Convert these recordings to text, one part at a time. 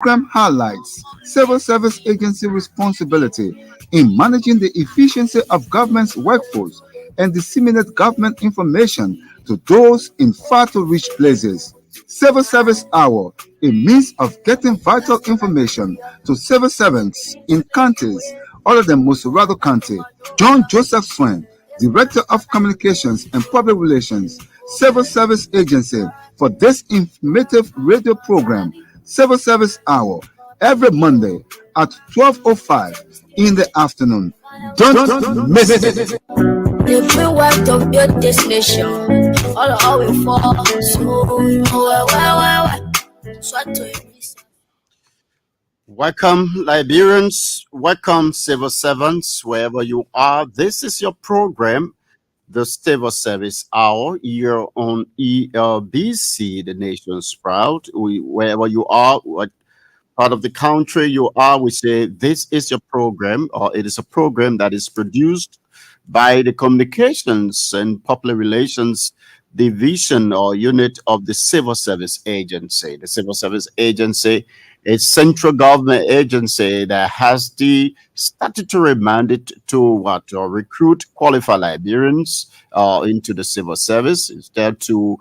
Program highlights civil service agency responsibility in managing the efficiency of government's workforce and disseminate government information to those in far to reach places. Civil Service Hour, a means of getting vital information to civil servants in counties other than Mosurado County. John Joseph Swain, Director of Communications and Public Relations, Civil Service Agency, for this informative radio program, Civil Service Hour, every Monday at 12:05 in the afternoon. Don't miss it. If we work to build this nation, all our way for so why. So to Welcome, Liberians. Welcome, civil servants, wherever you are. This is your program, the Civil Service Hour, here on ELBC, the nation's proud. Wherever you are, what part of the country you are, we say this is your program, or it is a program that is produced by the Communications and Public Relations Division or unit of the Civil Service Agency. The Civil Service Agency is central government agency that has the statutory mandate to recruit qualified Liberians into the civil service. It's there to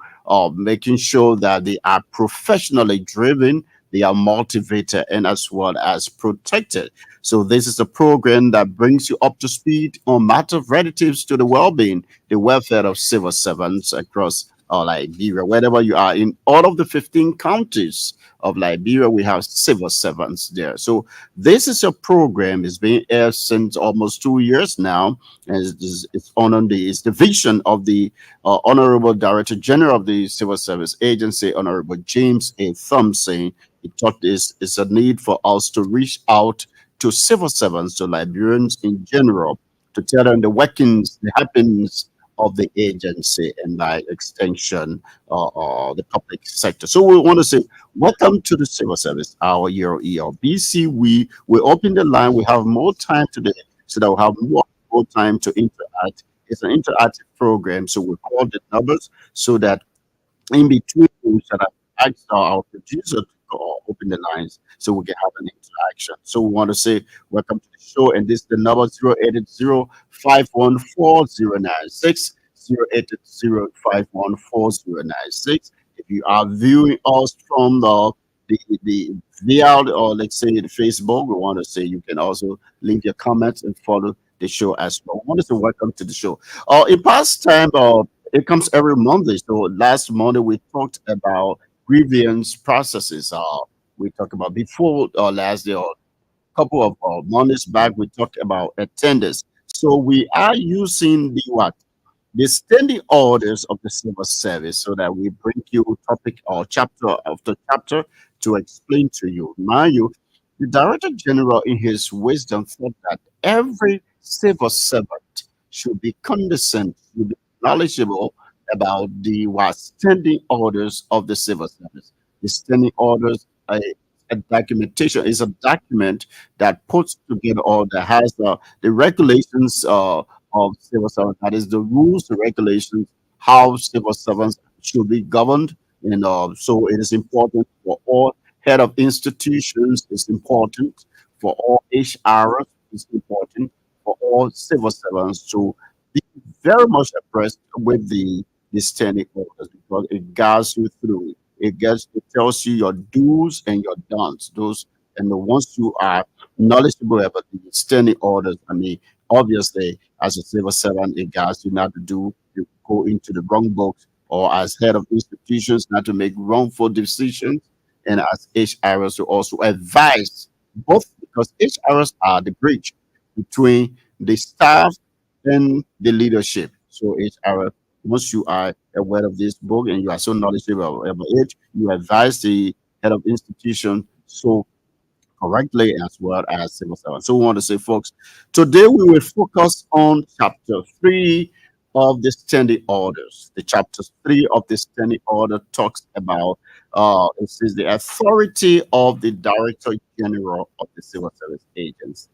making sure that they are professionally driven, they are motivated, and as well as protected. So this is a program that brings you up to speed on matters relatives to the well-being, the welfare of civil servants across Liberia. Wherever you are in all of the 15 counties of Liberia, we have civil servants there. So this is a program. It's been aired since almost 2 years now, and it's it's the vision of the Honorable Director General of the Civil Service Agency, Honorable James A. Thompson. He thought this is a need for us to reach out to civil servants, to Liberians in general, to tell them the workings, the happenings of the agency and by extension the public sector. So we want to say welcome to the Civil Service Hour here at ELBC. We open the line. We have more time today so that we have more time to interact. It's an interactive program, so we call the numbers so that in between we should have asked our producer to open the lines so we can have an interaction. So we want to say welcome to the show, and this is the number 080-514-096, 080-514-096. If you are viewing us from the via or let's say the Facebook, we want to say you can also leave your comments and follow the show as well. We want to say welcome to the show. In past time, it comes every Monday. So last Monday we talked about grievance processes. We talked about before last day or couple of Mondays back, we talked about attendance. So we are using the standing orders of the civil service so that we bring you topic or chapter after chapter to explain to you. Mind you, the Director General in his wisdom thought that every civil servant should be condescending, should be knowledgeable about the standing orders of the civil service. The standing orders are a documentation, is a document that puts together or that has the regulations of civil servants. That is the rules, the regulations, how civil servants should be governed. And so it is important for all head of institutions. It's important for all HRs. It's important for all civil servants to be very much abreast with the standing orders because it guides you through. It tells you your do's and your don'ts. Once you are knowledgeable about the standing orders, I mean, obviously, as a civil servant, it guides you not to go into the wrong books, or as head of institutions, not to make wrongful decisions, and as HRs to also advise both because HRs are the bridge between the staff and the leadership. So HR, once you are aware of this book and you are so knowledgeable about it, you advise the head of institution so correctly as well as civil servants. So we want to say, folks, today we will focus on chapter 3 of the standing orders. The chapter 3 of the standing order talks about it says the authority of the Director General of the Civil Service Agency.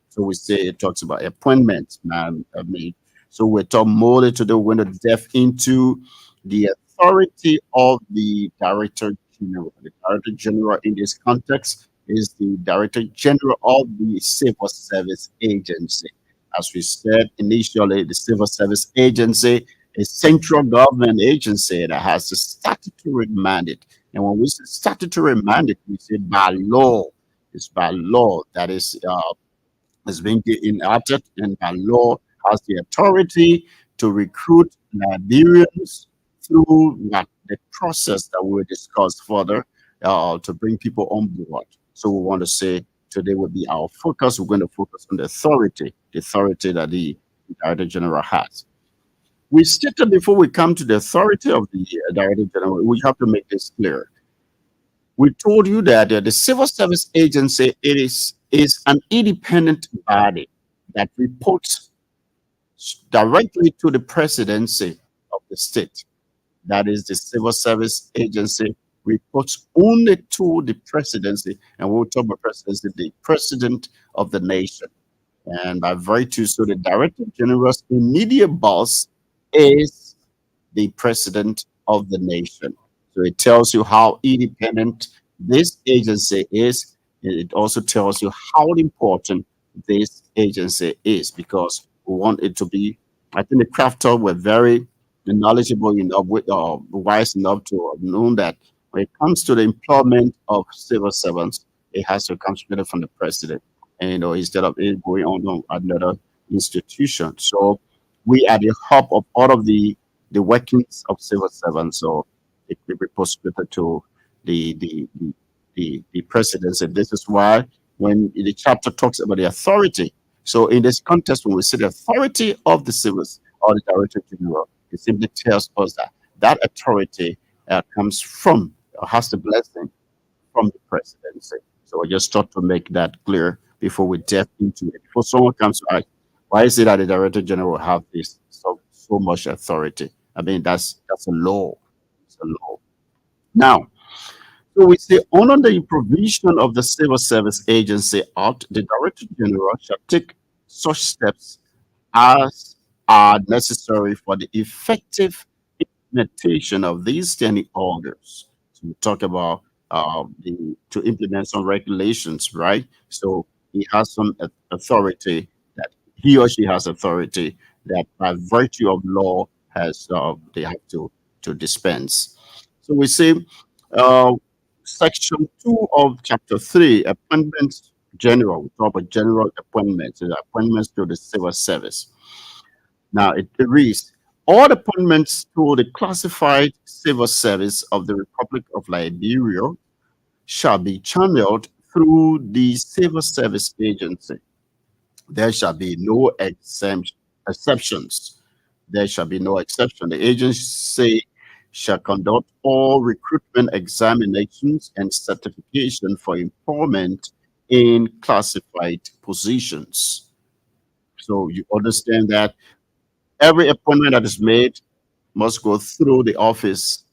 So we say it talks about appointments, man. I mean, so we're talking more today. We're going to delve into the authority of the Director General. The Director General in this context is the Director General of the Civil Service Agency. As we said initially, the Civil Service Agency is central government agency that has a statutory mandate. And when we say statutory mandate, we say by law. It's by law that is being enacted, and by law has the authority to recruit Liberians through the process that we will discuss further to bring people on board. So we want to say today will be our focus. We're going to focus on the authority that the Director General has. We stated before we come to the authority of the Director General, we have to make this clear. We told you that the Civil Service Agency is an independent body that reports directly to the presidency of the state. That is, the Civil Service Agency reports only to the presidency, and we'll talk about presidency, the president of the nation. And by virtue, so the Director General's immediate boss is the president of the nation. So it tells you how independent this agency is. It also tells you how important this agency is, because we want it to be. I think the crafter were very knowledgeable enough, wise enough to have known that when it comes to the employment of civil servants, it has to come straight from the president, and instead of it going on to another institution. So we are the hub of all of the workings of civil servants. So it reports to the the the the presidency. This is why when the chapter talks about the authority, so in this context, when we say the authority of the civils or the Director General, it simply tells us that that authority comes from or has the blessing from the presidency. So I just thought to make that clear before we delve into it. Before someone comes to ask, why is it that the Director General have this so much authority? I mean, that's a law. It's a law. Now, so we say, under the provision of the Civil Service Agency Act, the Director General shall take such steps as are necessary for the effective implementation of these standing orders. So we talk about to implement some regulations, right? So he has some authority that he or she has authority that by virtue of law has they have to dispense. So we say uh, section 2 of chapter 3, appointments general. We talk about general appointments, appointments to the civil service. Now it reads, all appointments to the classified civil service of the Republic of Liberia shall be channeled through the Civil Service Agency. There shall be no exceptions. There shall be no exception. The agency shall conduct all recruitment examinations and certification for employment in classified positions. So you understand that every appointment that is made must go through the office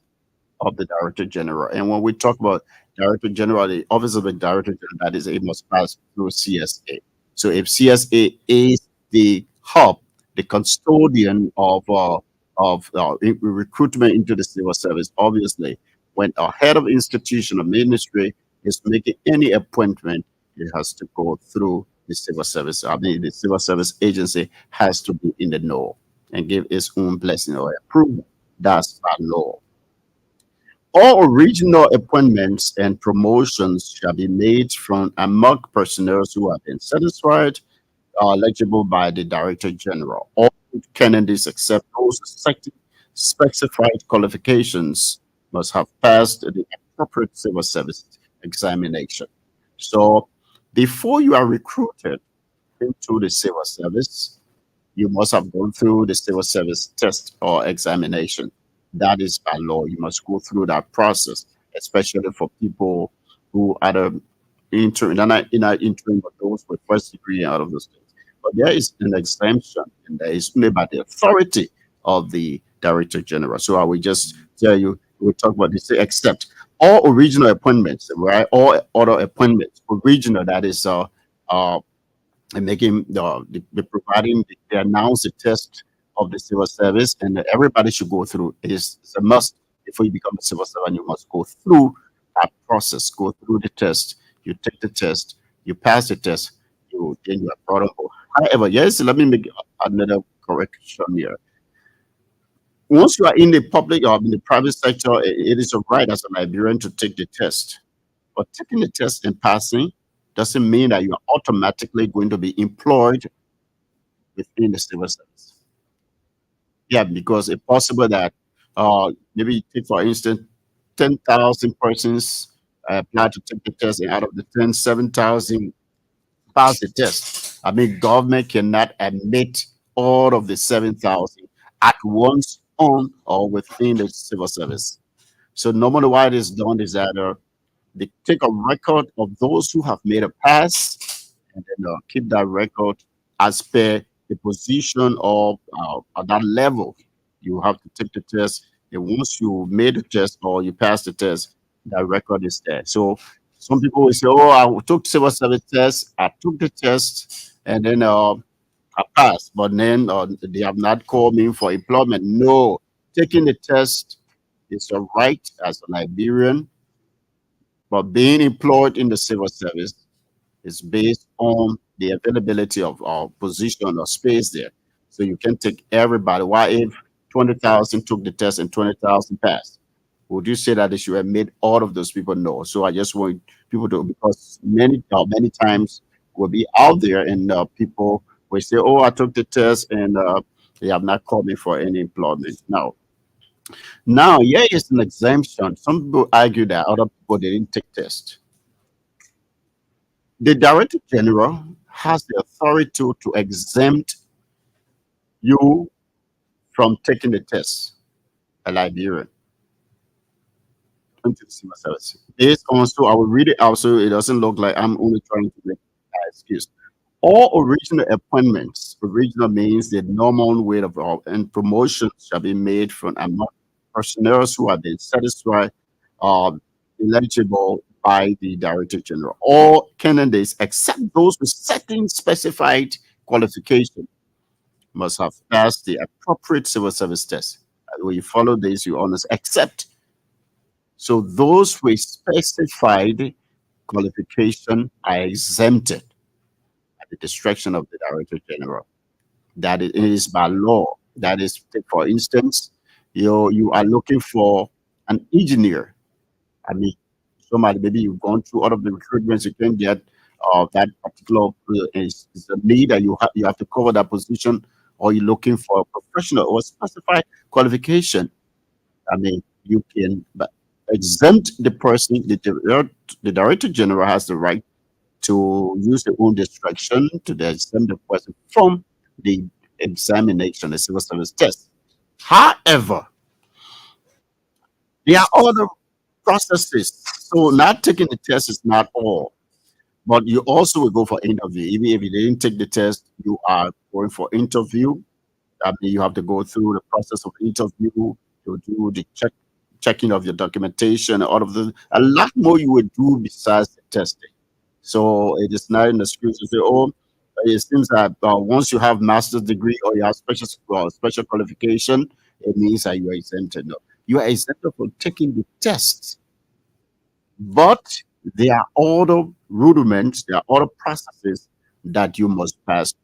of the Director General. And when we talk about Director General, the office of the Director General, that is, it must pass through CSA. So if CSA is the hub, the custodian of recruitment into the civil service, obviously, when a head of institution or ministry is making any appointment, it has to go through the civil service. I mean, the civil service agency has to be in the know and give its own blessing or approval. That's by law. All original appointments and promotions shall be made from among personnel who have been satisfied or eligible by the Director General. All candidates except those accepting specified qualifications must have passed the appropriate civil service examination. So before you are recruited into the civil service, you must have gone through the civil service test or examination. That is by law. You must go through that process, especially for people who are the intern, they're not in our intern, but those with first degree out of the state. But there is an exemption, and that is only by the authority of the Director General. So I will just tell you, we'll talk about this, except all original appointments, right? All other appointments, original, that is and making the providing they announce the test of the civil service, and everybody should go through. It's a must before you become a civil servant. You must go through that process, go through the test. you take the test, you pass the test, then you are brought on board. However, yes, let me make another correction here. Once you are in the public or in the private sector, it is a right as a Liberian to take the test. But taking the test and passing doesn't mean that you are automatically going to be employed within the civil service. Yeah, because it's possible that maybe you take, for instance, 10,000 persons apply to take the test, and out of the 10, 7,000 pass the test. I mean, government cannot admit all of the 7,000 at once on or within the civil service. So normally what is done is that they take a record of those who have made a pass, and then keep that record as per the position of at that level. You have to take the test, and once you made the test or you passed the test, that record is there. So some people will say, "Oh, I took civil service test, I took the test, and then I passed, but then they have not called me for employment." No, taking the test is a right as a Liberian, but being employed in the civil service is based on the availability of position or space there. So you can take everybody. Why if 20,000 took the test and 20,000 passed? Would you say that they should have made all of those people know? So I just want people to, because many times will be out there and people will say, "Oh, I took the test and they have not called me for any employment." Now, here is an exemption. Some people argue that other people they didn't take test. The Director General has the authority to exempt you from taking the test, a Liberian, into the civil service. Based on, so I will read it out so it doesn't look like I'm only trying to make an excuse. All original appointments, original means the normal way of and promotion shall be made from among personnel who have been satisfied, eligible by the Director General. All candidates, except those with certain specified qualification, must have passed the appropriate civil service test. When you follow this, you honest, except so those with specified qualification are exempted at the discretion of the Director General. That it is by law. That is, take for instance, you are looking for an engineer. I mean, somebody maybe you've gone through all of the recruitments you can get that particular is a need that you have to cover that position, or you're looking for a professional or specified qualification. I mean, you can but exempt the person. The Director General has the right to use their own discretion to exempt the person from the examination, the civil service test. However, there are other processes. So not taking the test is not all, but you also will go for interview. Even if you didn't take the test, you are going for interview. I mean, you have to go through the process of interview to do the checking of your documentation, all of the a lot more you would do besides the testing. So it is not an excuse to say, "Oh, it seems that once you have master's degree or you have special qualification, it means that you are exempted." No, you are exempted from taking the test, but there are other rudiments, there are other processes that you must pass.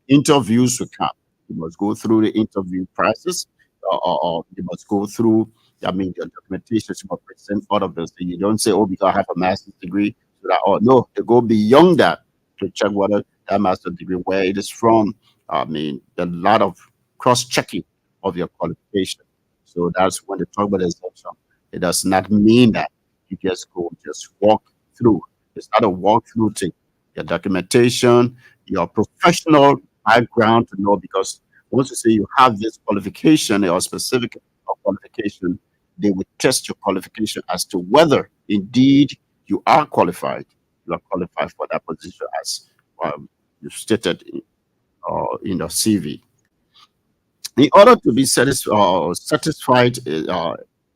Interviews will come. You must go through the interview process, or you must go through, I mean, your documentation, you must present all of those things. You don't say, "Oh, because I have a master's degree." So that, oh, no, to go beyond that to check whether that master's degree, where it is from. I mean, a lot of cross checking of your qualification. So that's when they talk about exemption. It does not mean that you just walk through. It's not a walk-through thing. Your documentation, your professional background to know, because once you say you have this qualification or specific qualification, they will test your qualification as to whether indeed you are qualified. You are qualified for that position as you stated in your CV. In order to be satisfied,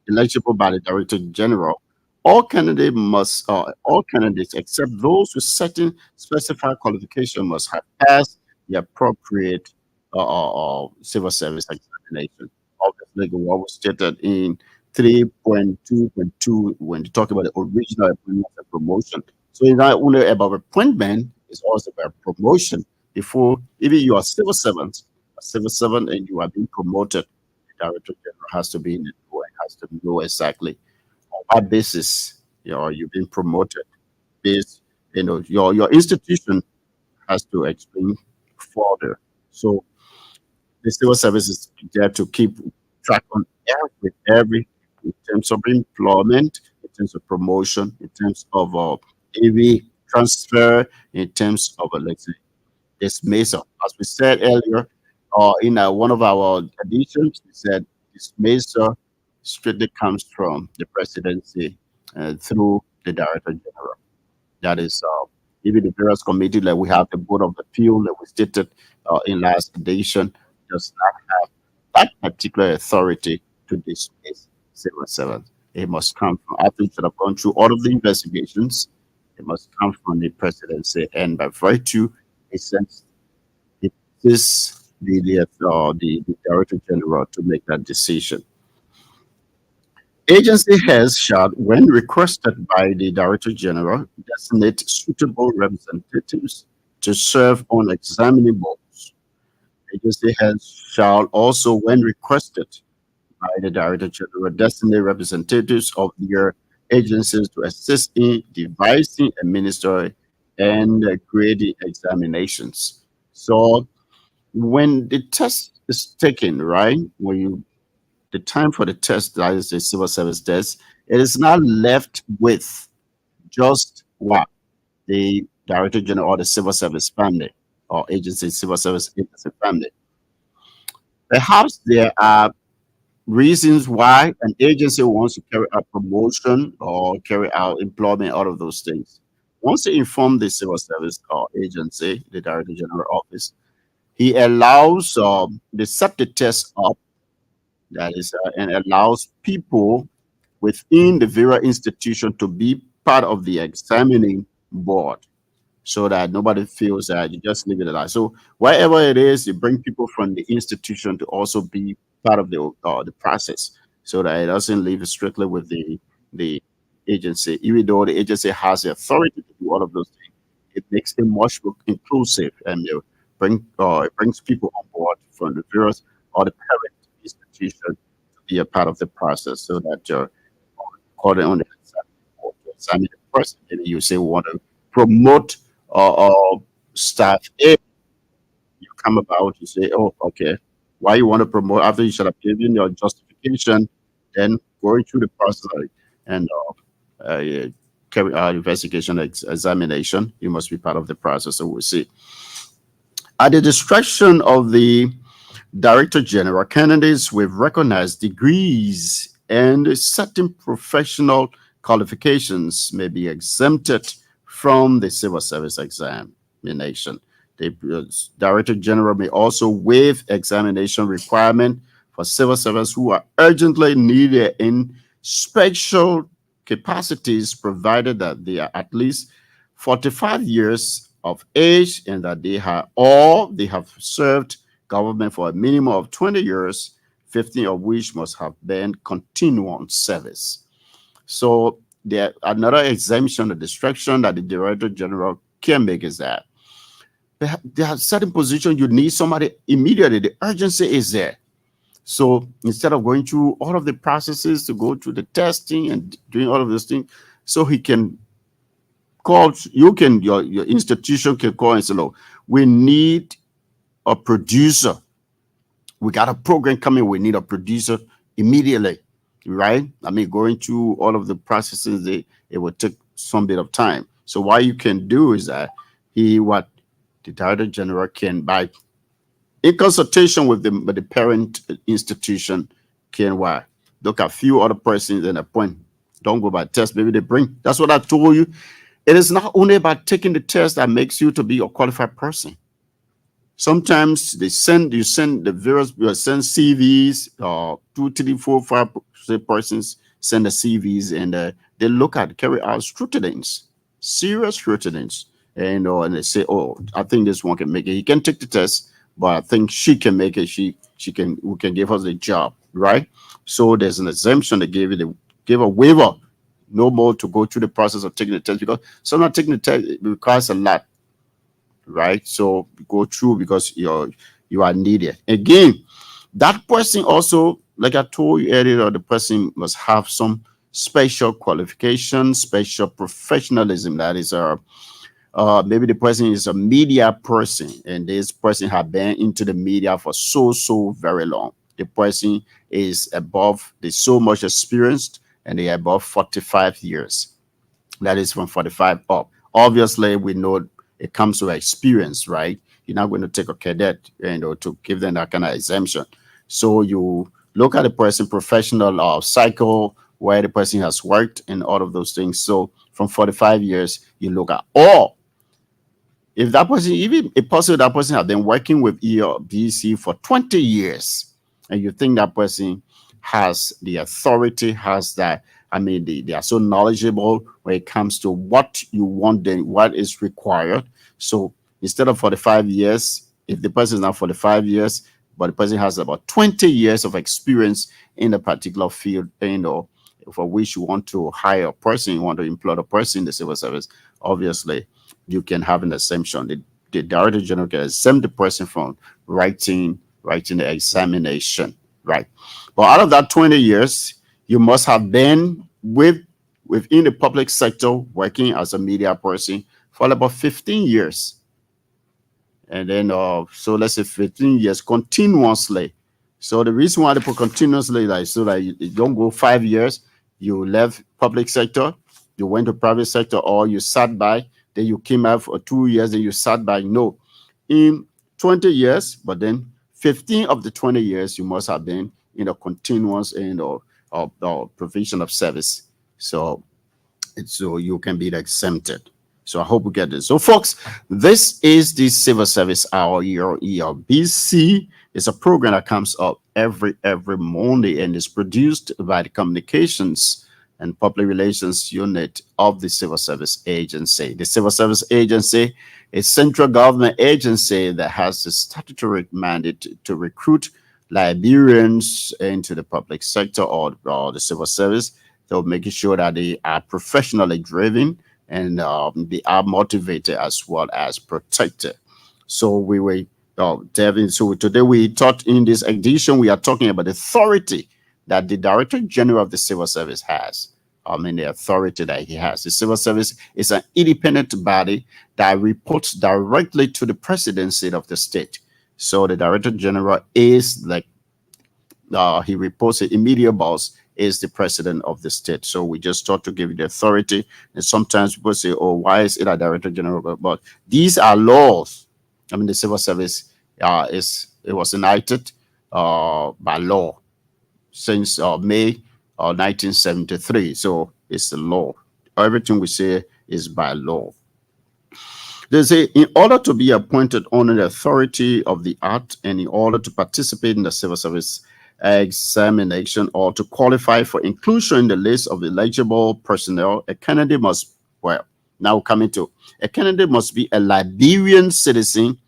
eligible by the Director General, all candidates except those with certain specified qualification must have passed the appropriate civil service examination. Obviously, what was stated in 3.2.2 when you talk about the original appointment and promotion. So it's not only about appointment, it's also about promotion. Before even you are a civil servant and you are being promoted, the director general has to be in the know and has to know exactly on what basis you've been promoted. Based, your institution has to explain further. So the civil service is there to keep track on every in terms of employment, in terms of promotion, in terms of AV transfer, in terms of let's say dismissal. As we said earlier, in one of our editions, we said dismissal strictly comes from the presidency through the director general. That is even the various committee, like we have the board of appeal that we stated in last edition, does not have that particular authority to dismiss civil servants. It must come from, after it should have gone through all of the investigations, it must come from the presidency, and by virtue, it sends it is the director general to make that decision. Agency heads shall, when requested by the Director General, designate suitable representatives to serve on examining boards. Agency heads shall also, when requested by the Director General, designate representatives of their agencies to assist in devising, administering, and grading examinations. So when the test is taken, right, when you the time for the test, that is the civil service test, it is not left with just what the director general or the civil service family or agency, civil service agency family. Perhaps there are reasons why an agency wants to carry out promotion or carry out employment, all of those things. Once they inform the civil service or agency, the director general office, he allows they set the test up, that is, and allows people within the various institution to be part of the examining board so that nobody feels that you just leave it alone. So wherever it is, you bring people from the institution to also be part of the process so that it doesn't leave strictly with the agency. Even though the agency has the authority to do all of those things, it makes it much more inclusive and it brings people on board from the various or the parent institution to be a part of the process so that you're calling on the examine the person. Maybe you say we want to promote staff A. You come about, you say, oh, okay, why you want to promote after you should have given your justification, then going through the process and yeah, carry out investigation examination, you must be part of the process. So we'll see. At the discretion of the Director General, candidates with recognized degrees and certain professional qualifications may be exempted from the civil service examination. The Director General may also waive examination requirement for civil servants who are urgently needed in special capacities, provided that they are at least 45 years of age and that they have served government for a minimum of 20 years, 15 of which must have been continuous service. So there another exemption or distraction that the Director General can make is that there are certain positions you need somebody immediately. The urgency is there. So instead of going through all of the processes to go through the testing and doing all of those things, so he can call your institution can call and say, look, we need a producer. We got a program coming. We need a producer immediately, right? I mean, going through all of the processes, it will take some bit of time. So what you can do is that what the Director General can, by in consultation with the parent institution, can look at few other persons and appoint. Don't go by test. Maybe they bring. That's what I told you. It is not only about taking the test that makes you to be a qualified person. Sometimes they send the various send CVs, 2, 3, 4, 5 persons send the CVs and they look at carry out scrutinies, serious scrutinies, and they say, oh, I think this one can make it. He can take the test, but I think she can make it. We can give her the job, right? So there's an exemption. They give a waiver no more to go through the process of taking the test, because sometimes taking the test it requires a lot, right? So go through because you are needed. Again, that person also, like I told you earlier, the person must have some special qualifications, special professionalism. That is maybe the person is a media person, and this person have been into the media for so very long. The person is above, they so much experienced, and they are above 45 years. That is from 45 up. Obviously, we know it comes with experience, right? You're not going to take a cadet, to give them that kind of exemption. So you look at the person, professional cycle, where the person has worked, and all of those things. So from 45 years, you look at all. If that person, even a person, that person has been working with ELBC for 20 years, and you think that person has the authority, has that, I mean, they are so knowledgeable when it comes to what you want, then what is required. So instead of 45 years, if the person is not 45 years, but the person has about 20 years of experience in a particular field, for which you want to hire a person, you want to employ a person in the civil service, obviously you can have an exemption. The director general can exempt the person from writing the examination, right? But out of that 20 years, you must have been within the public sector working as a media person for about 15 years. And then, so let's say 15 years continuously. So the reason why they put continuously, like, so that you don't go 5 years, you left public sector, you went to private sector, or you sat by, then you came out for 2 years, then you sat by. No, in 20 years, but then 15 of the 20 years, you must have been in a continuous or provision of service. So you can be exempted. So I hope we get this. So, folks, this is the Civil Service Hour, your ELBC. It's a program that comes up every Monday, and is produced by the Communications and Public Relations Unit of the Civil Service Agency. The Civil Service Agency is a central government agency that has the statutory mandate to recruit librarians into the public sector or the civil service. So making sure that they are professionally driven, and they are motivated as well as protected. So we were delving. So today we taught in this edition, we are talking about the authority that the Director General of the Civil Service has. The authority that he has. The Civil Service is an independent body that reports directly to the presidency of the state. So the Director General is like, he reports, the immediate boss is the president of the state. So we just thought to give you the authority. And sometimes people say, oh, why is it a Director General? But these are laws. The Civil Service it was enacted by law since May 1973. So it's the law. Everything we say is by law. They say, in order to be appointed under the authority of the Act, and in order to participate in the civil service examination, or to qualify for inclusion in the list of eligible personnel, a candidate must, now coming to, a candidate must be a Liberian citizen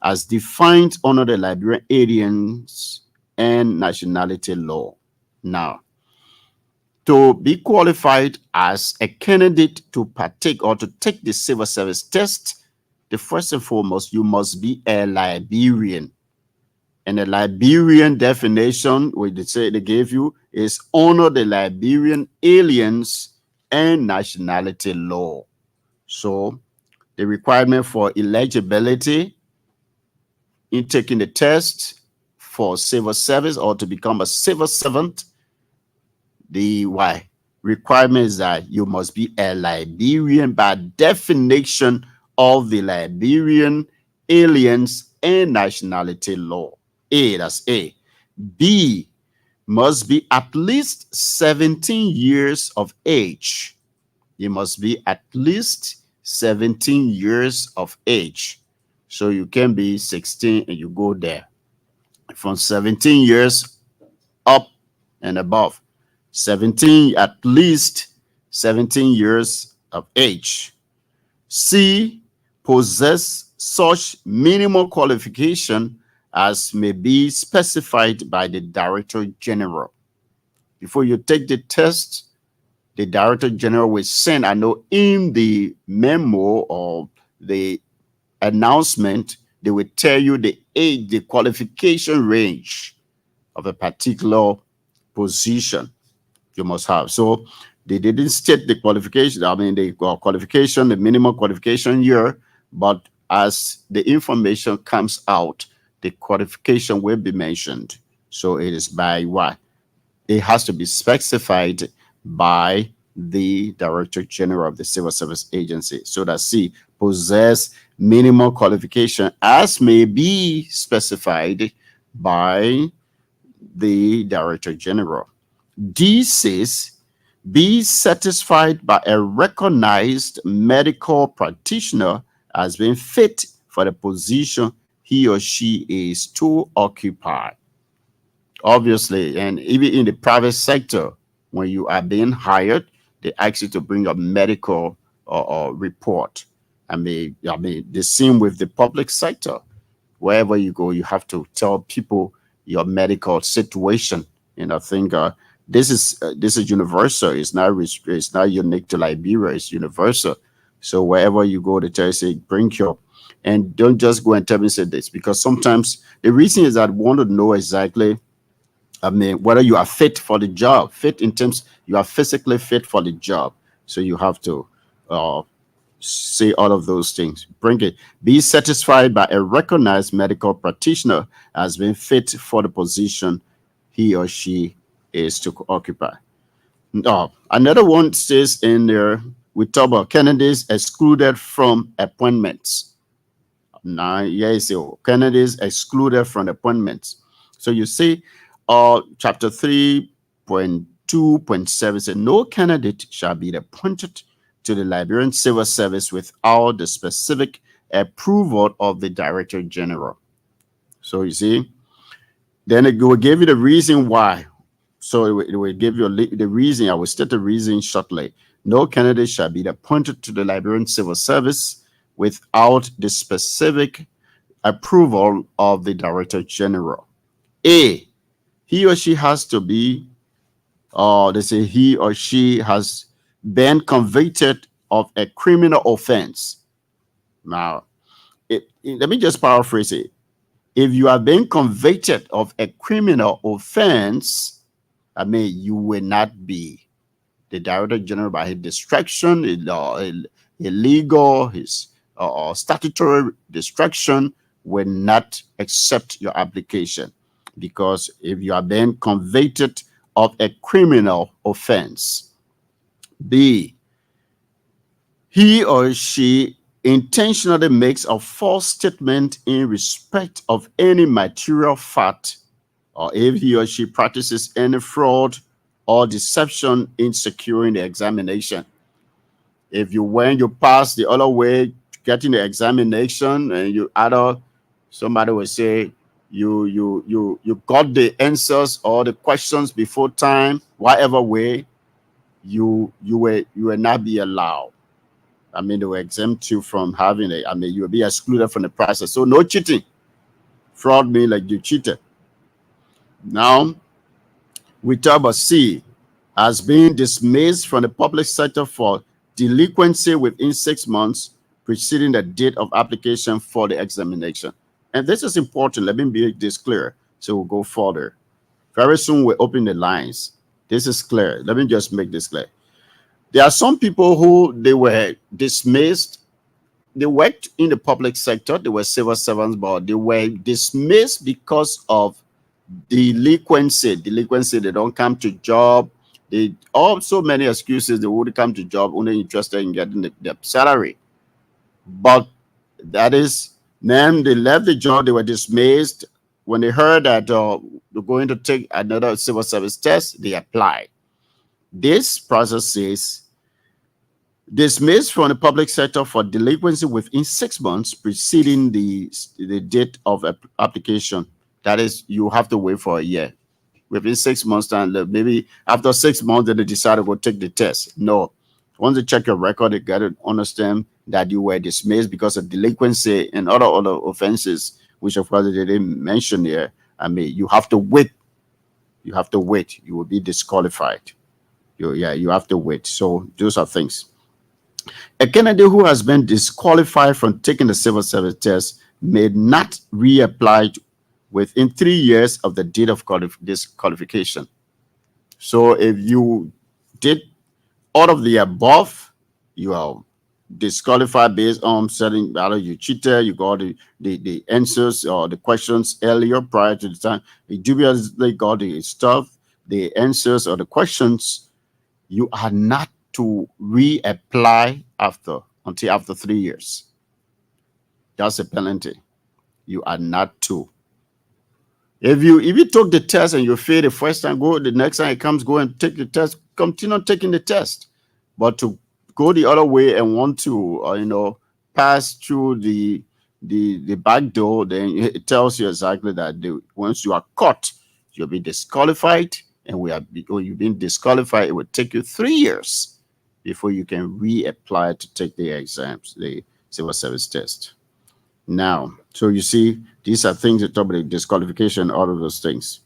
as defined under the Liberian Aliens and Nationality Law. Now, to be qualified as a candidate to partake or to take the civil service test, the first and foremost, you must be a Liberian. And the Liberian definition, which they gave you, is under the Liberian Aliens and Nationality Law. So the requirement for eligibility in taking the test for civil service or to become a civil servant, the requirement is that you must be a Liberian by definition of the Liberian Aliens and Nationality Law. A, that's A. B, must be at least 17 years of age. You must be at least 17 years of age. So you can be 16 and you go there. From 17 years up and above. 17, at least 17 years of age. C, possess such minimal qualification as may be specified by the Director General. Before you take the test, the Director General will send, I know in the memo or the announcement, they will tell you the age, the qualification range of a particular position you must have. So they didn't state the qualification, I mean, the qualification, the minimum qualification year, but as the information comes out, the qualification will be mentioned. So it is by what? It has to be specified by the Director General of the Civil Service Agency. So that C possess minimum qualification as may be specified by the Director General. D says be satisfied by a recognized medical practitioner as being fit for the position he or she is to occupy. Obviously, and even in the private sector, when you are being hired, they ask you to bring a medical report. I mean, the same with the public sector. Wherever you go, you have to tell people your medical situation. And I think this is universal. It's not unique to Liberia. It's universal. So wherever you go, they tell you, say, bring your, and don't just go and tell me say this, because sometimes the reason is that I want to know exactly, I mean, whether you are fit for the job, fit in terms you are physically fit for the job. So you have to uh, say all of those things. Bring it. Be satisfied by a recognized medical practitioner as being fit for the position he or she is to occupy. Another one says in there, we talk about candidates excluded from appointments. Now, yes, candidates excluded from appointments. So you see, chapter 3.2.7 says, no candidate shall be appointed to the Liberian Civil Service without the specific approval of the Director General. So you see, then it will give you the reason why. So it will give you the reason. I will state the reason shortly. No candidate shall be appointed to the Liberian Civil Service without the specific approval of the Director General. A, he or she has to be, they say he or she has been convicted of a criminal offense. Now, let me just paraphrase it. If you have been convicted of a criminal offense, I mean, you will not be the Director General by his distraction, illegal, his statutory distraction will not accept your application. Because if you are being convicted of a criminal offense, B, he or she intentionally makes a false statement in respect of any material fact, or if he or she practices any fraud or deception in securing the examination. If when you pass the other way, getting the examination, and somebody will say you got the answers or the questions before time, whatever way, you will not be allowed. I mean, they will exempt you from having it. I mean, you will be excluded from the process. So no cheating. Fraud means like you cheated. Now, we talk about C as being dismissed from the public sector for delinquency within 6 months preceding the date of application for the examination. And this is important. Let me make this clear. So we'll go further. Very soon we'll open the lines. This is clear. Let me just make this clear. There are some people who they were dismissed. They worked in the public sector. They were civil servants, but they were dismissed because of delinquency. They don't come to job. They also many excuses. They would come to job only interested in getting the salary. But that is, then they left the job. They were dismissed. When they heard that they're going to take another civil service test, they applied. This process says dismissed from the public sector for delinquency within 6 months preceding the date of application. That is, you have to wait for a year. Within 6 months, and maybe after 6 months, then they decide to go take the test. No. Once they check your record, they got to understand that you were dismissed because of delinquency and other offenses, which of course they didn't mention here. I mean, you have to wait. You have to wait. You will be disqualified. You have to wait. So those are things. A candidate who has been disqualified from taking the civil service test may not reapply within 3 years of the date of disqualification. So if you did all of the above, you are disqualified based on certain either you cheated, you got the answers or the questions earlier prior to the time, you dubiously got the stuff, the answers or the questions, you are not to reapply until after 3 years. That's a penalty. You are not to. If you took the test and you failed the first time, go the next time it comes, go and take the test. Continue taking the test, but to go the other way and want to, pass through the back door, then it tells you exactly that once you are caught, you'll be disqualified, and when you've been disqualified, it will take you 3 years before you can reapply to take the exams, the civil service test. Now, so you see, these are things that talk about disqualification, all of those things.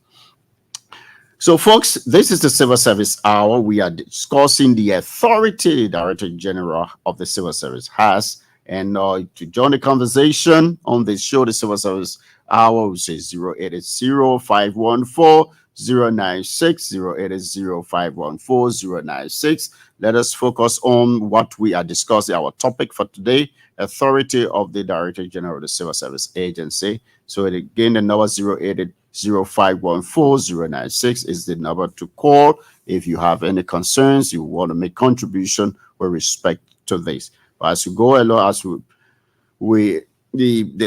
So, folks, this is the Civil Service Hour. We are discussing the authority the Director General of the Civil Service has. And to join the conversation on this show, the Civil Service Hour, which is 080-514-096, 080-514-096. Let us focus on what we are discussing, our topic for today, authority of the Director General of the Civil Service Agency. So again, the number 080-514-096 is the number to call if you have any concerns, you want to make contribution with respect to this. But as we go along, as the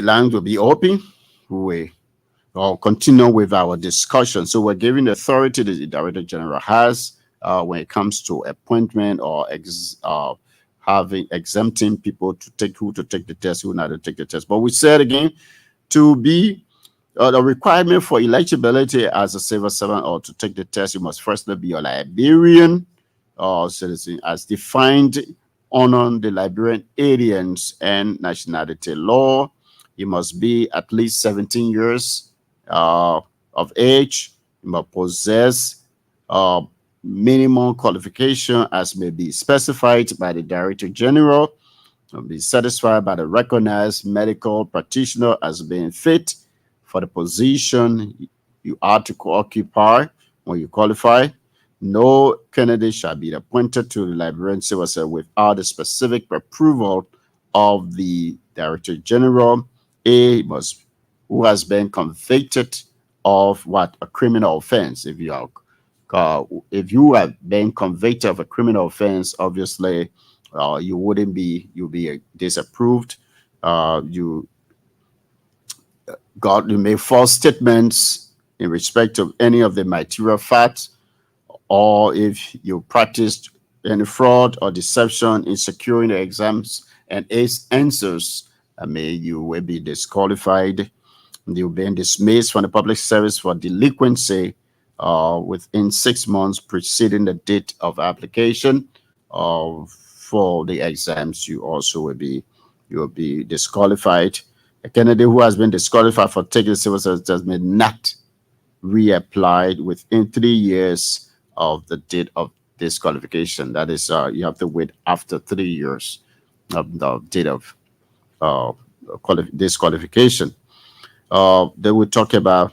lines will be open, we will continue with our discussion. So we're giving the authority that the Director General has when it comes to appointment or having exempting people to take the test, who not to take the test. But we said again, to be the requirement for eligibility as a civil servant or to take the test, you must firstly be a Liberian or citizen as defined on the Liberian aliens and nationality law. You must be at least 17 years of age. You must possess minimum qualification as may be specified by the Director General, be satisfied by the recognized medical practitioner as being fit for the position you are to occupy when you qualify. No candidate shall be appointed to the Liberian Civil Service without the specific approval of the Director General. Who has been convicted of what? A criminal offense. If you have been convicted of a criminal offense, obviously you'll be disapproved. You made false statements in respect of any of the material facts, or if you practiced any fraud or deception in securing the exams and its answers, you will be disqualified. You'll be dismissed from the public service for delinquency within 6 months preceding the date of application for the exams. You will be disqualified. A candidate who has been disqualified for taking the civil service test may not reapplied within 3 years of the date of disqualification. That is, you have to wait after 3 years of the date of disqualification. Then we talk about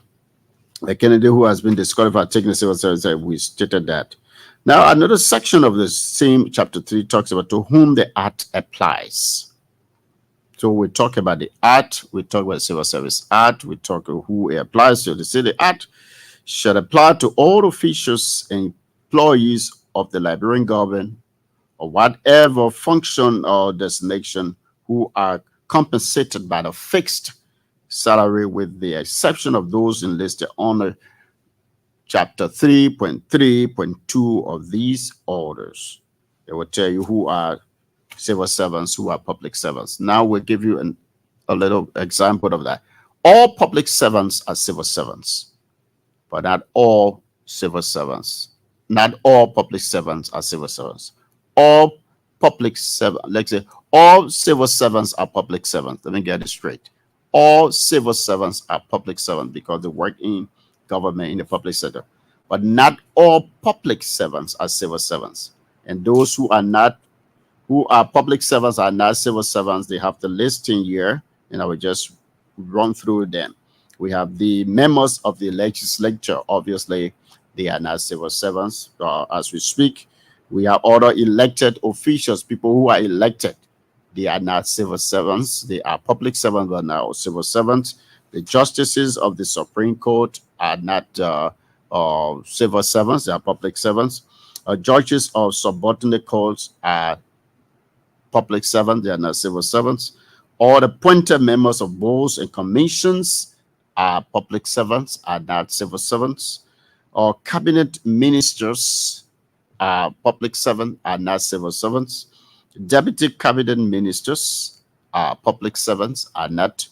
a candidate who has been disqualified taking the civil service. We stated that. Now, another section of the same chapter 3 talks about to whom the act applies. So we talk about the act, we talk about the Civil Service Act, we talk about who it applies to. They say the act should apply to all officials and employees of the Liberian government or whatever function or designation who are compensated by the fixed salary, with the exception of those enlisted under Chapter 3.3.2 of these orders. They will tell you who are civil servants, who are public servants. Now we'll give you a little example of that. All public servants are civil servants, but not all civil servants. Not all public servants are civil servants. All public servants, let's say, all civil servants are public servants. Let me get it straight. All civil servants are public servants because they work in government in the public sector. but not all public servants are civil servants. And those who are public servants are not civil servants. They have the listing here, and I will just run through them. We have the members of the legislature. Obviously, they are not civil servants as we speak. We have other elected officials, people who are elected. They are not civil servants. They are public servants, but not civil servants. The justices of the Supreme Court are not civil servants. They are public servants. Judges of subordinate courts are public servants. They are not civil servants. All the appointed members of boards and commissions are public servants, are not civil servants. Or cabinet ministers are public servants, are not civil servants. Deputy cabinet ministers are public servants, are not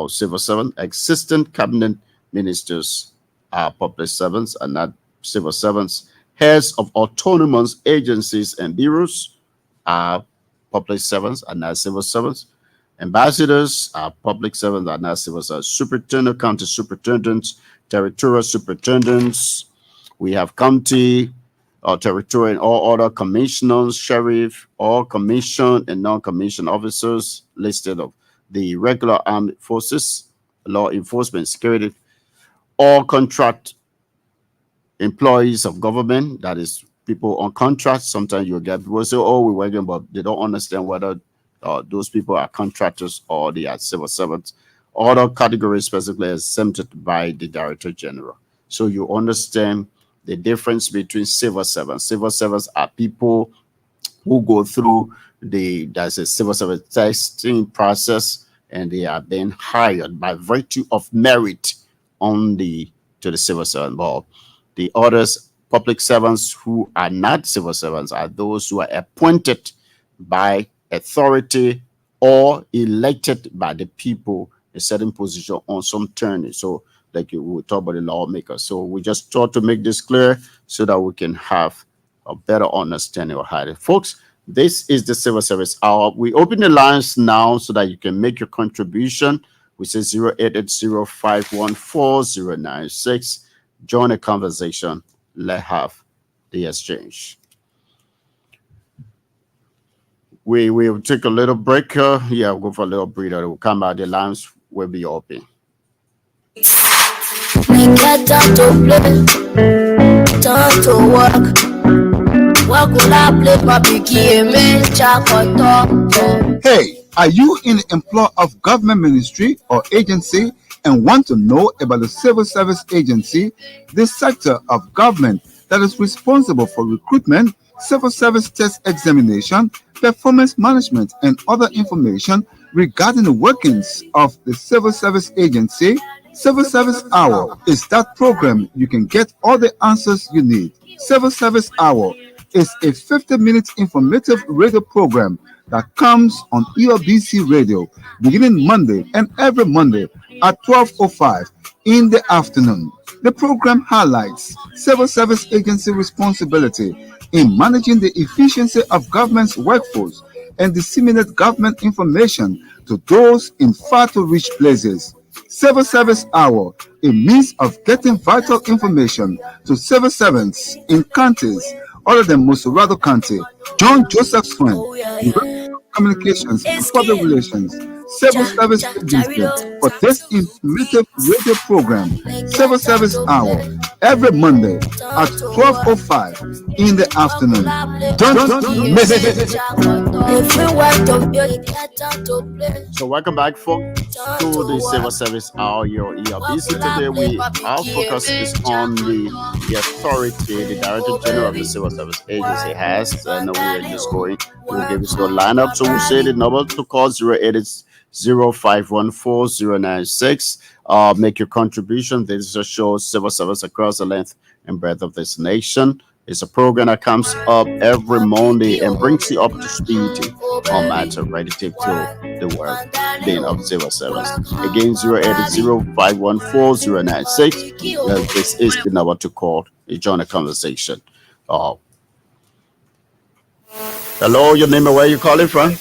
civil servants. Assistant cabinet ministers are public servants, are not civil servants. Heads of autonomous agencies and bureaus are public servants, are not civil servants. Ambassadors are public servants, are not civil servants. Superintendent, county superintendents, territorial superintendents. We have county territorial and all other commissioners, sheriff, all commission and non-commissioned officers listed of the regular armed forces, law enforcement, security, all contract employees of government, that is people on contract. Sometimes you'll get people say, oh, we're working, but they don't understand whether those people are contractors or they are civil servants. Other categories specifically exempted by the Director General. So you understand the difference between civil servants. Civil servants are people who go through there's a civil service testing process, and they are being hired by virtue of merit only to the civil servant board. The others, public servants who are not civil servants, are those who are appointed by authority or elected by the people a certain position on some term. So like we will talk about the lawmakers. So we just thought to make this clear so that we can have a better understanding of how it. Folks, this is the Civil Service Hour. We open the lines now so that you can make your contribution. We say 0880-514-096. Join the conversation. Let's have the exchange. We will take a little break. We'll go for a little breather. We'll come back. The lines will be open. Get time to play, time to work. What could I play for biggie, man? Hey, are you in the employ of government ministry or agency and want to know about the civil service agency, the sector of government that is responsible for recruitment, civil service test examination, performance management, and other information regarding the workings of the civil service agency? Civil Service Hour is that program you can get all the answers you need. Civil Service Hour is a 50-minute informative radio program that comes on ELBC Radio beginning Monday and every Monday at 12:05 in the afternoon. The program highlights civil service agency responsibility in managing the efficiency of government's workforce and disseminate government information to those in far-to-reach places. Civil Service Hour, a means of getting vital information to civil servants in counties other than Mosorado County. John Joseph Swen, Director of Communications and Public Relations, Civil Service Agency, for this informative radio program, Civil Service Hour, every Monday at 12:05 in the afternoon. Don't miss it. So welcome back, folks, to the Civil Service Hour, your ELBC. Today, our focus is on the authority the Director General of the Civil Service Agency has, and we are just going to give us the lineup. So we'll say the number to call 080-514-096. Make your contribution. This is a show, Civil Service across the length and breadth of this nation. It's a program that comes up every Monday and brings you up to speed on matters relative to the work being of civil service. Again, 080-514-096. This is the number to call. You join the conversation. Hello, your name and where you calling from?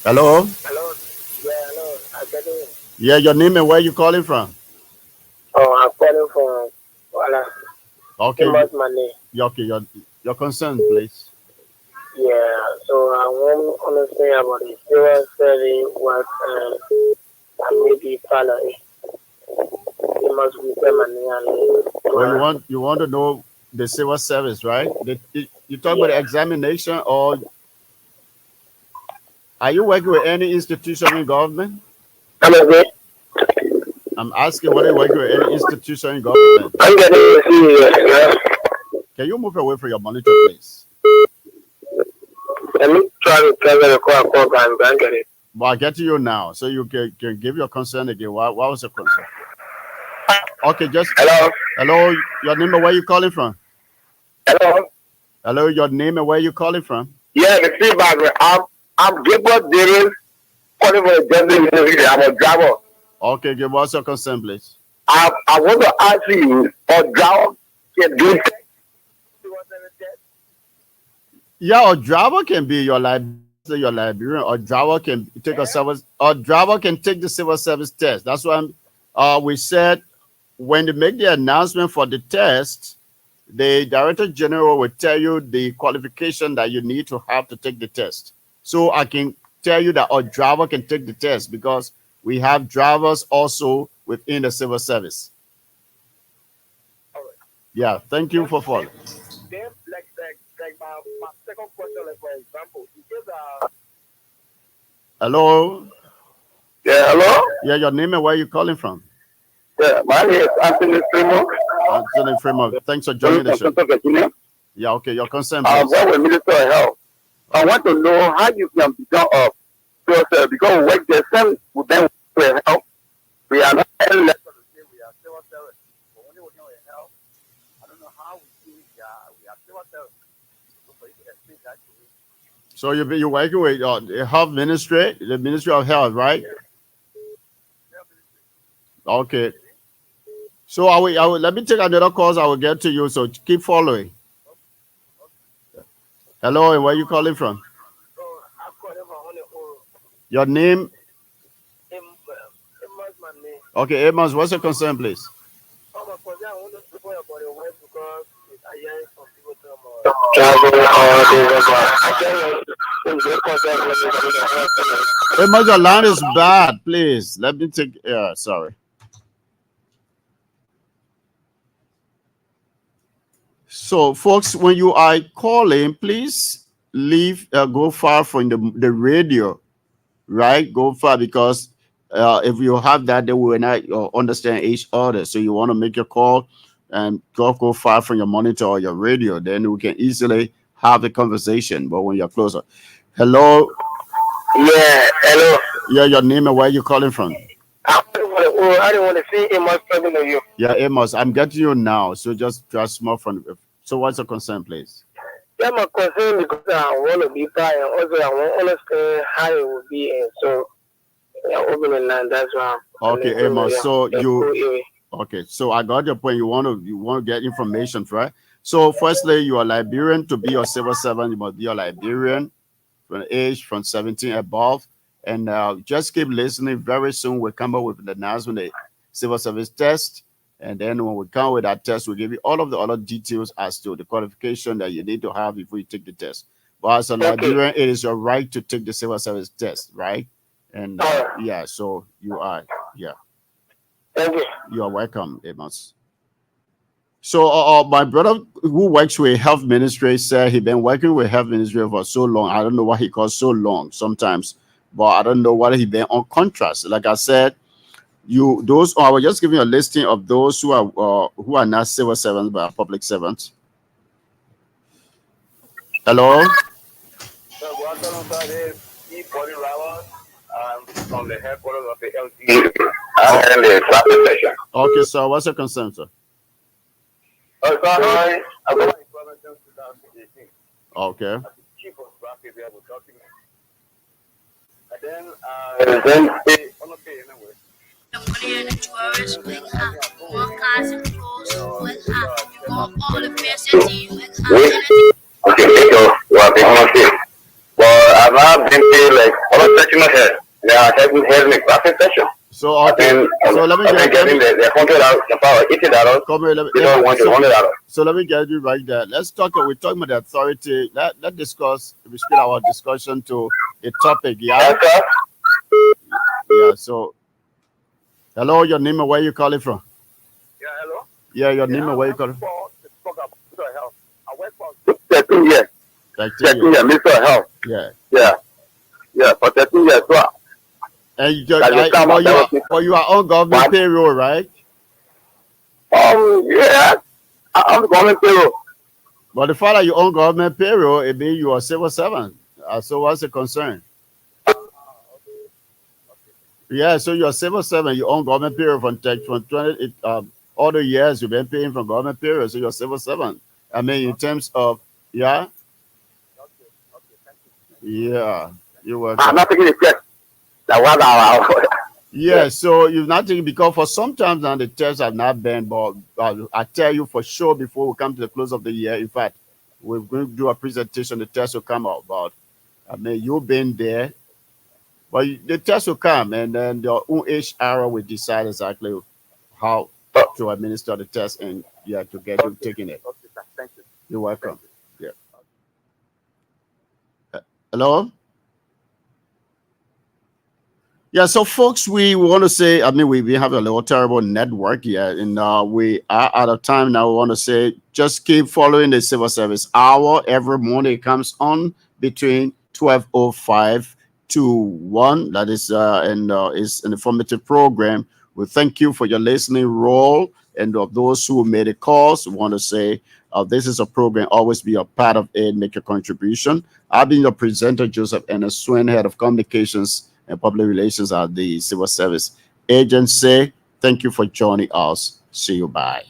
Hello? Hello. Yeah, hello. Yeah, your name and where you calling from? Oh, I'm calling from Wala. Okay, Famous money. okay, your concern, please. Yeah. So I want to understand about the civil service work and maybe salary. It must be permanent. Or you want to know the civil service, right? You talk about the Yeah. examination, or are you working with any institution in government? I'm a bit. I'm asking whether you working with any institution in government. I'm getting to see you. Yeah. Can you move away from your monitor, please? Let me try to tell the call and bank it. But I get to you now, so you can give your concern again. What was your concern? Okay, just Hello. hello. Your name and where you calling from? Hello. Hello, your name and where you calling from? Yeah, the feedback. I'm Gilbert Davis calling for the General University. I'm a driver. Okay, give us your concern, please. I want to ask you, a driver can do Yeah, a driver can be your librarian, or driver can take a service, or driver can take the civil service test. That's why we said when they make the announcement for the test, the director general will tell you the qualification that you need to have to take the test. So I can tell you that a driver can take the test because we have drivers also within the civil service. Yeah, thank you for following. Then, like my second question, like for example, because Hello. yeah, hello, Yeah, your name and where you calling from? yeah, my name is Anthony Fremont. Anthony Fremont. Thanks for joining the show. Virginia. Yeah, okay, your concern, I please. work with Minister of Health. I want to know how you can become a civil because we work the same with them with health. We are not any level to say we are civil service. But when we working with health, I don't know how we are civil service. So for you to explain that to me. So you're working with the health ministry, the Ministry of Health, right? Okay. So I will let me take another call. I will get to you. So keep following. Hello, and where you calling from? So I'm calling from Your name? Amos, my name. Okay, Amos, what's your concern, please? Oh, my cousin, I want to speak about the wife because I hear some people travel all day. Amos, your line is bad. Please let me take. Yeah, sorry. So, folks, when you are calling, please go far from the radio, right? Go far because if you have that, then we will not understand each other. So you want to make your call and go far from your monitor or your radio, then we can easily have the conversation. But when you're closer, hello, Yeah, hello. yeah, your name and where you calling from? I don't want to see Amos talking to you. Yeah, Amos, I'm getting you now. So just more from. So what's your concern, please? Yeah, my concern because I want to be tired and also I want to understand how it will be. And so, yeah, opening line, that's why. Okay, Amos. So you. Okay, so I got your point. You want to get information, right? So firstly, you are Liberian. To be your civil servant, you must be a Liberian from age from 17 above. And just keep listening. Very soon we'll come up with the announcement, the civil service test. And then when we come with that test, we'll give you all of the other details as to the qualification that you need to have before you take the test. But as a Liberian, it is your right to take the civil service test, right? And yeah, so you are, yeah. Thank you. You are welcome, Amos. So my brother who works with health ministry said he been working with health ministry for so long. I don't know what he calls so long sometimes, but I don't know what he been on contrast. Like I said, I was just giving you a listing of those who are not civil servants but are public servants. Hello. So, what from the headquarters of the LG. I'm in the traffic session. Okay, so what's your concern, sir? Oh, sorry. I got information 2018. Okay. As the chief of traffic there with documents. And then on the pay anyway. Money and the tourists with her. One cars and clothes with her. You go all the facility with her. Okay, so you are being okay. Well, I've not been paid like all the section ahead. Yeah, I haven't had any traffic session. So I okay. think So let me I think get let me getting the $100 about $80. come here. Let me, They let don't me, want the $100. so let me get you right there. Let's talk. We're talking about the authority. Let's discuss. We split our discussion to a topic. Yeah. Yes, sir. Yeah. So hello, your name and where you calling from? Yeah, hello. Yeah, your Yeah, name and I where you work calling? for the program Mr. Health. I work for 13 years. 13 13 years. years, Mr. Health. Yeah. Yeah, yeah, for 13 years. So And you just, at the time I never seen but you are on government one. payroll, right? Yeah, I'm going to. But the fact that you own government payroll, it means you are civil servant. So what's the concern? Yeah, so you're civil servant. You own government payroll from 20 all the years you've been paying from government payroll. So you're civil servant. I mean, in terms of yeah, yeah, you're I'm welcome. not taking the check. That was our. Yeah, so you've not taken because for sometimes now the tests have not been, but I tell you for sure before we come to the close of the year. In fact, we're going to do a presentation. The test will come out, but I mean you've been there, but the test will come, and then the HR will decide exactly how to administer the test, and yeah, to get you taking it. Okay, sir. Thank you. You're welcome. Yeah. Hello. Yeah, so folks, we want to say, I mean, we have a little terrible network here, and we are out of time now. We want to say, just keep following the civil service hour every morning. It comes on between 12:05 to 1. That is, and it's an informative program. We thank you for your listening role, and of those who made the calls. We want to say, this is a program. Always be a part of it, make a contribution. I've been your presenter, Joseph Ennis Swin, head of communications and public relations at the Civil Service Agency. Thank you for joining us. See you. Bye.